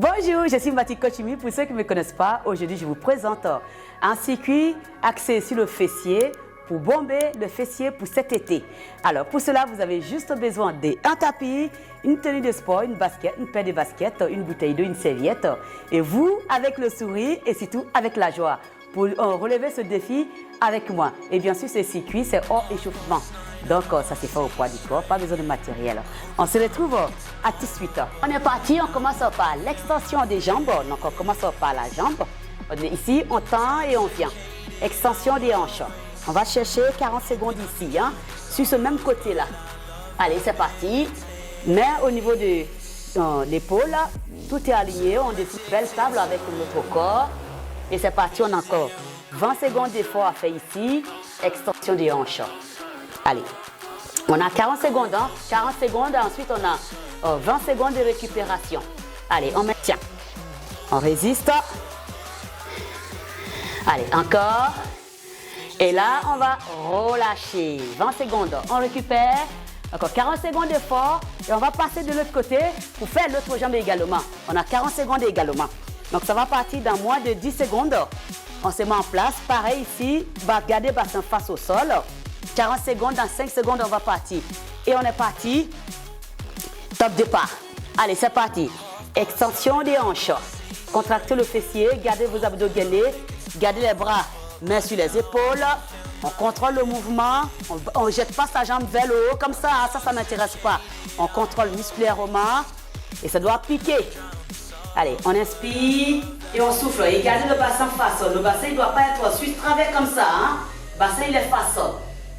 Bonjour, je suis Mathilde Kochimi. Pour ceux qui ne me connaissent pas, aujourd'hui je vous présente un circuit axé sur le fessier pour bomber le fessier pour cet été. Alors pour cela, vous avez juste besoin d'un tapis, une tenue de sport, une basket, une paire de baskets, une bouteille d'eau, une serviette. Et vous, avec le sourire et surtout avec la joie, pour relever ce défi avec moi. Et bien sûr, ce circuit, c'est hors échauffement. Donc, ça se fait au poids du corps, pas besoin de matériel. On se retrouve à tout de suite. On est parti, on commence par l'extension des jambes. Donc, on commence par la jambe. Ici, on tend et on vient. Extension des hanches. On va chercher 40 secondes ici, hein, sur ce même côté-là. Allez, c'est parti. Mais au niveau de l'épaule, tout est aligné. On décide belle stable avec notre corps. Et c'est parti, on a encore 20 secondes d'effort à faire ici. Extension des hanches. Allez, on a 40 secondes, hein? 40 secondes, ensuite on a 20 secondes de récupération. Allez, on maintient. On résiste. Allez, encore. Et là, on va relâcher. 20 secondes, on récupère. Encore 40 secondes d'effort. Et on va passer de l'autre côté pour faire l'autre jambe également. On a 40 secondes également. Donc ça va partir dans moins de 10 secondes. On se met en place. Pareil ici, gardez le bassin face au sol. 40 secondes, dans 5 secondes, on va partir. Et on est parti. Top départ. Allez, c'est parti. Extension des hanches. Contractez le fessier, gardez vos abdos gainés. Gardez les bras, mains sur les épaules. On contrôle le mouvement. On ne jette pas sa jambe vers le haut comme ça. Ça m'intéresse pas. On contrôle musculairement. Et ça doit piquer. Allez, on inspire et on souffle. Et gardez le bassin face. Le bassin ne doit pas être sur travers comme ça. Hein? Le bassin, il est face.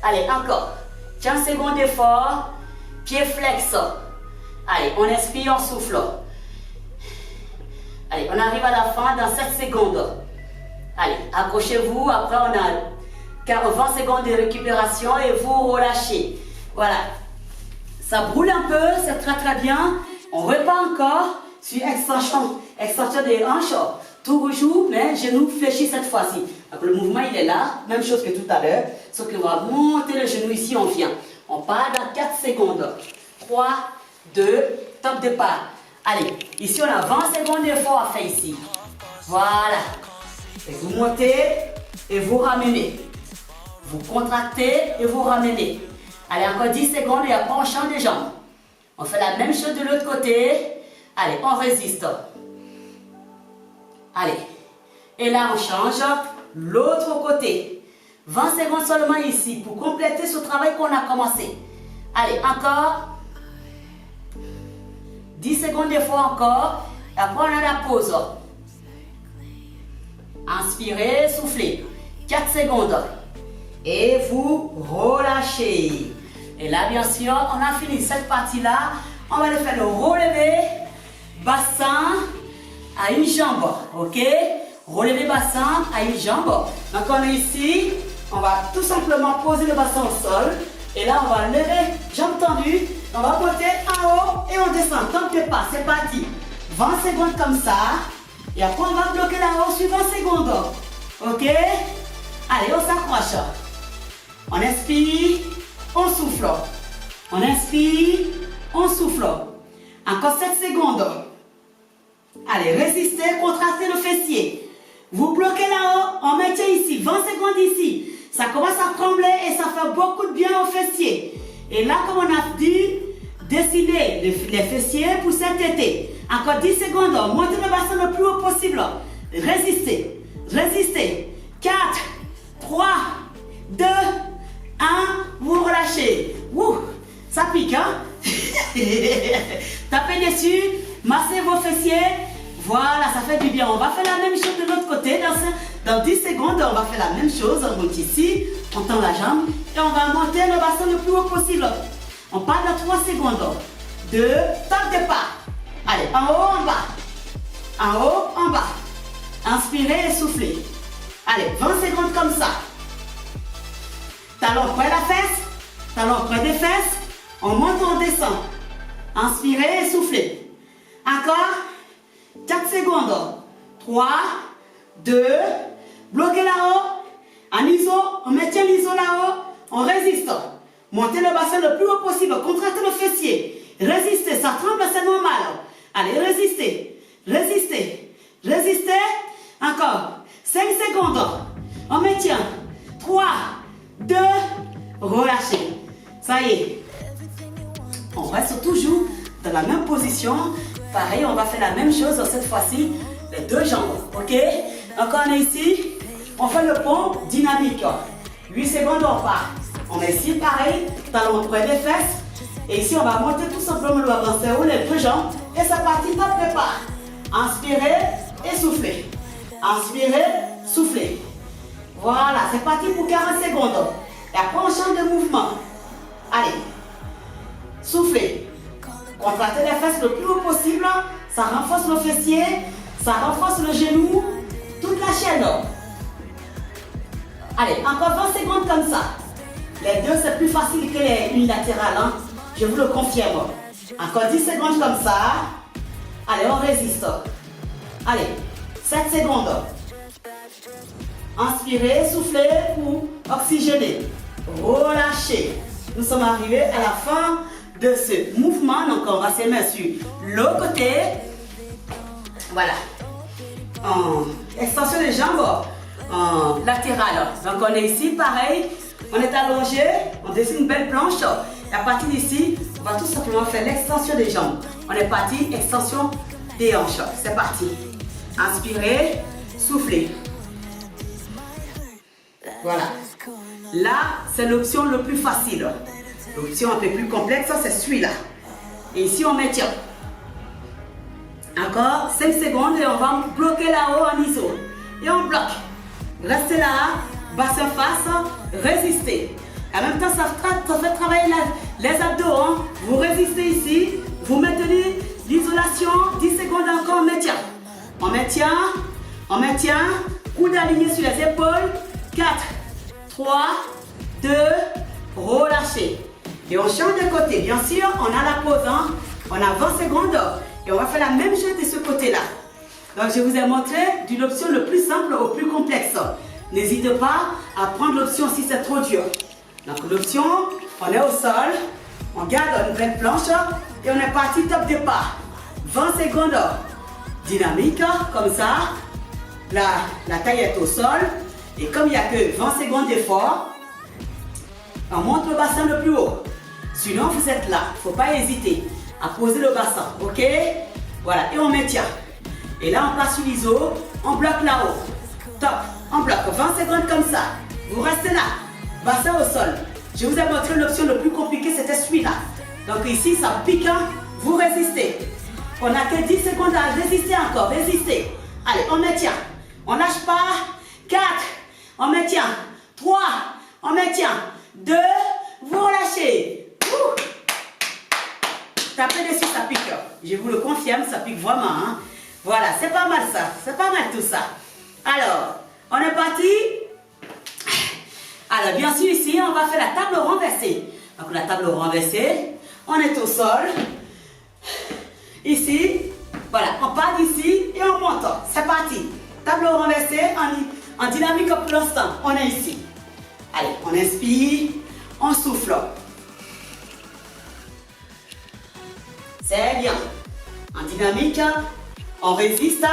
Allez, encore. 15 secondes d'effort. Pied flex. Allez, on inspire, on souffle. Allez, on arrive à la fin dans 7 secondes. Allez, accrochez-vous. Après, on a 20 secondes de récupération et vous relâchez. Voilà. Ça brûle un peu, c'est très très bien. On repart encore sur extension des hanches. Tout rejoue, mais genou fléchi cette fois-ci. Donc le mouvement il est là, même chose que tout à l'heure. Sauf qu'on va monter le genou ici, on vient. On part dans 4 secondes. 3, 2, top départ. Allez, ici on a 20 secondes d'effort à faire ici. Voilà. Et vous montez et vous ramenez. Vous contractez et vous ramenez. Allez, encore 10 secondes et après on change de jambes. On fait la même chose de l'autre côté. Allez, on résiste. Allez. Et là, on change l'autre côté. 20 secondes seulement ici pour compléter ce travail qu'on a commencé. Allez, encore. 10 secondes d'effort encore. Et après, on a la pause. Inspirez, soufflez. 4 secondes. Et vous relâchez. Et là, bien sûr, on a fini cette partie-là. On va le faire le relevé. Bassin à une jambe, ok? Relever bassin à une jambe. Donc on est ici, on va tout simplement poser le bassin au sol. Et là on va lever, jambes tendues. On va monter en haut et on descend. Top départ, c'est parti. 20 secondes comme ça. Et après on va bloquer là-haut sur 20 secondes. Ok? Allez, on s'accroche. On inspire, on souffle. On inspire, on souffle. Encore 7 secondes. Allez, résistez, contractez le fessier. Vous bloquez là-haut, on maintient ici, 20 secondes ici. Ça commence à trembler et ça fait beaucoup de bien au fessier. Et là, comme on a dit, dessiner les fessiers pour cet été. Encore 10 secondes, montez le bassin le plus haut possible. Résistez, résistez. 4, 3, 2, 1, vous relâchez. Ouh, ça pique, hein? Tapez dessus, massez vos fessiers. Voilà, ça fait du bien. On va faire la même chose de l'autre côté. Dans 10 secondes, on va faire la même chose. On monte ici, on tend la jambe et on va monter le bassin le plus haut possible. On part dans 3 secondes. 2, top départ. Allez, en haut, en bas. En haut, en bas. Inspirez et soufflez. Allez, 20 secondes comme ça. Talon près de la fesse. Talon près des fesses. On monte, on descend. Inspirez et soufflez. Encore 4 secondes. 3, 2, bloquez là-haut. En iso, on maintient l'iso là-haut. On résiste. Montez le bassin le plus haut possible. Contractez le fessier. Résistez, ça tremble, c'est normal. Allez, résistez. Résistez. On reste toujours dans la même position. Pareil, on va faire la même chose cette fois-ci, les deux jambes. Ok? Donc on est ici, on fait le pont dynamique. 8 secondes, on part. On est ici, pareil, talon près des fesses. Et ici, on va monter tout simplement le bras vers haut, les deux jambes. Et c'est parti, top départ. Inspirez et soufflez. Inspirez, soufflez. Voilà, c'est parti pour 40 secondes. Et après, on change de mouvement. Allez. Soufflez. Contractez les fesses le plus haut possible. Ça renforce le fessier. Ça renforce le genou. Toute la chaîne. Allez, encore 20 secondes comme ça. Les deux, c'est plus facile que les unilatérales. Hein? Je vous le confirme. Encore 10 secondes comme ça. Allez, on résiste. Allez, 7 secondes. Inspirez, soufflez pour oxygéner. Relâchez. Nous sommes arrivés à la fin de ce mouvement. Donc, on va se mettre sur le côté. Voilà. Extension des jambes latérales. Donc, on est ici, pareil. On est allongé. On dessine une belle planche. Et à partir d'ici, on va tout simplement faire l'extension des jambes. On est parti, extension des hanches. C'est parti. Inspirez, soufflez. Voilà. Là, c'est l'option le plus facile. L'option un peu plus complexe, c'est celui-là. Et ici, on maintient. Encore 5 secondes et on va bloquer là-haut en iso. Et on bloque. Restez là, bassin face, résistez. En même temps, ça fait travailler les abdos. Hein. Vous résistez ici, vous maintenez l'isolation, 10 secondes encore, on maintient. On maintient, on maintient, coude aligné sur les épaules, 4, 3, 2, relâchez. Et on change de côté. Bien sûr, on a la pause. Hein. On a 20 secondes et on va faire la même chose de ce côté-là. Donc, je vous ai montré d'une option le plus simple au plus complexe. N'hésitez pas à prendre l'option si c'est trop dur. Donc, l'option, on est au sol, on garde une belle planche et on est parti top départ. 20 secondes dynamique, comme ça. La taille est au sol. Et comme il n'y a que 20 secondes d'effort, on monte le bassin le plus haut. Sinon, vous êtes là. Il ne faut pas hésiter à poser le bassin. Ok? Voilà. Et on maintient. Et là, on passe sur l'iso. On bloque là-haut. Top. On bloque. 20 secondes comme ça. Vous restez là. Bassin au sol. Je vous ai montré l'option le plus compliquée. C'était celui-là. Donc ici, ça pique. Vous résistez. On n'a que 10 secondes à résister encore. Résistez. Allez, on maintient. On lâche pas. 4. On maintient. 3. On maintient. 2. Vous relâchez. Ouh. Tapez dessus, ça pique. Je vous le confirme, ça pique vraiment. Hein. Voilà, c'est pas mal ça. C'est pas mal tout ça. Alors, on est parti. Alors, bien sûr, ici, on va faire la table renversée. Donc, la table renversée, on est au sol. Ici, voilà, on part d'ici et on monte. C'est parti. Table renversée en dynamique pour l'instant. On est ici. Allez, on inspire, on souffle. C'est bien. En dynamique, on résiste.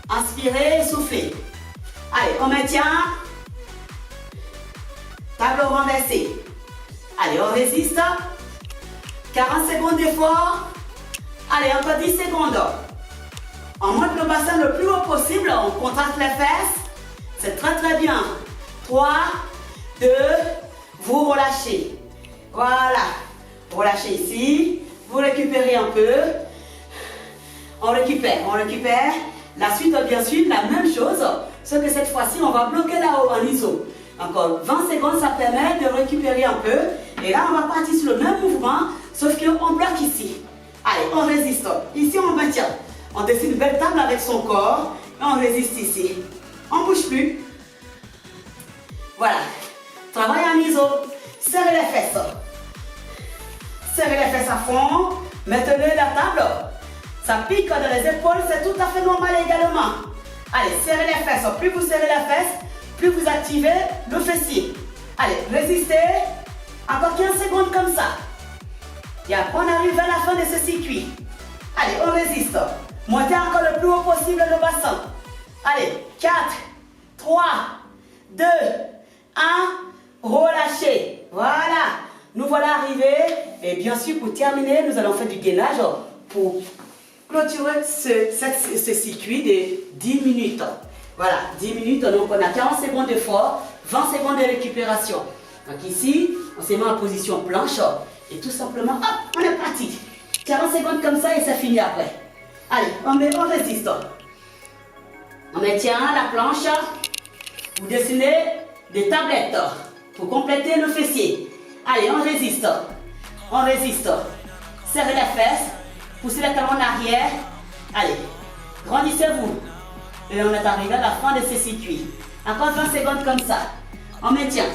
Inspirez, soufflez. Allez, on maintient. Table renversée. Allez, on résiste. 40 secondes d'effort. Allez, encore 10 secondes. On monte le bassin le plus haut possible. On contracte les fesses. C'est très très bien. 3, 2, vous relâchez. Voilà. Relâchez ici. Vous récupérez un peu. On récupère, on récupère. La suite, bien sûr, la même chose. Sauf que cette fois-ci, on va bloquer là-haut en iso. Encore 20 secondes, ça permet de récupérer un peu. Et là, on va partir sur le même mouvement. Sauf qu'on bloque ici. Allez, on résiste. Ici, on maintient. On dessine une belle table avec son corps. Et on résiste ici. On ne bouge plus. Voilà. Travail en iso. Serrez les fesses. Serrez les fesses à fond. Maintenez la table. Ça pique dans les épaules. C'est tout à fait normal également. Allez, serrez les fesses. Plus vous serrez les fesses, plus vous activez le fessier. Allez, résistez. Encore 15 secondes comme ça. Et après, on arrive à la fin de ce circuit. Allez, on résiste. Montez encore le plus haut possible le bassin. Allez, 4, 3, 2, 1. Relâchez. Voilà. nous voilà arrivés. Et bien sûr, pour terminer, nous allons faire du gainage pour clôturer ce circuit de 10 minutes. Voilà, 10 minutes, donc on a 40 secondes d'effort, 20 secondes de récupération. Donc ici, on se met en position planche et tout simplement, hop, on est parti. 40 secondes comme ça et ça finit après. Allez, on résiste. On maintient la planche, vous dessinez des tablettes pour compléter le fessier. Allez, on résiste. On résiste. Serrez les fesses, poussez les talons en arrière. Allez, grandissez-vous. Et on est arrivé à la fin de ce circuit. Encore 20 secondes comme ça. On maintient.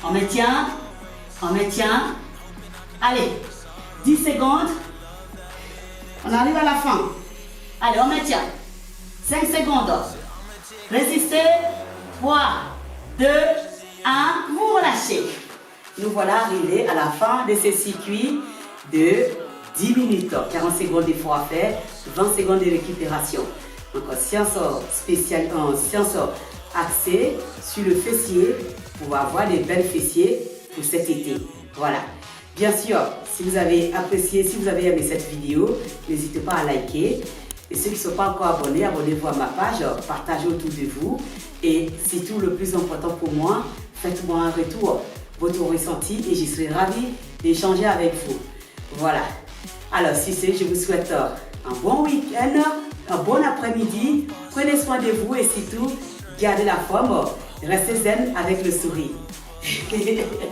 On maintient. On maintient. Allez, 10 secondes. On arrive à la fin. Allez, on maintient. 5 secondes. Résistez. 3, 2, 1. Vous relâchez. Nous voilà arrivés à la fin de ce circuit de 10 minutes. 40 secondes d'effort à faire, 20 secondes de récupération. Donc, séance spéciale, séance axée sur le fessier pour avoir des belles fessiers pour cet été. Voilà. Bien sûr, si vous avez apprécié, si vous avez aimé cette vidéo, n'hésitez pas à liker. Et ceux qui ne sont pas encore abonnés, abonnez-vous à ma page, partagez autour de vous. Et surtout, le plus important pour moi, faites-moi un retour, votre ressenti et je serai ravie d'échanger avec vous. Voilà. Alors, si c'est, je vous souhaite un bon week-end, un bon après-midi. Prenez soin de vous et surtout, gardez la forme. Restez zen avec le sourire.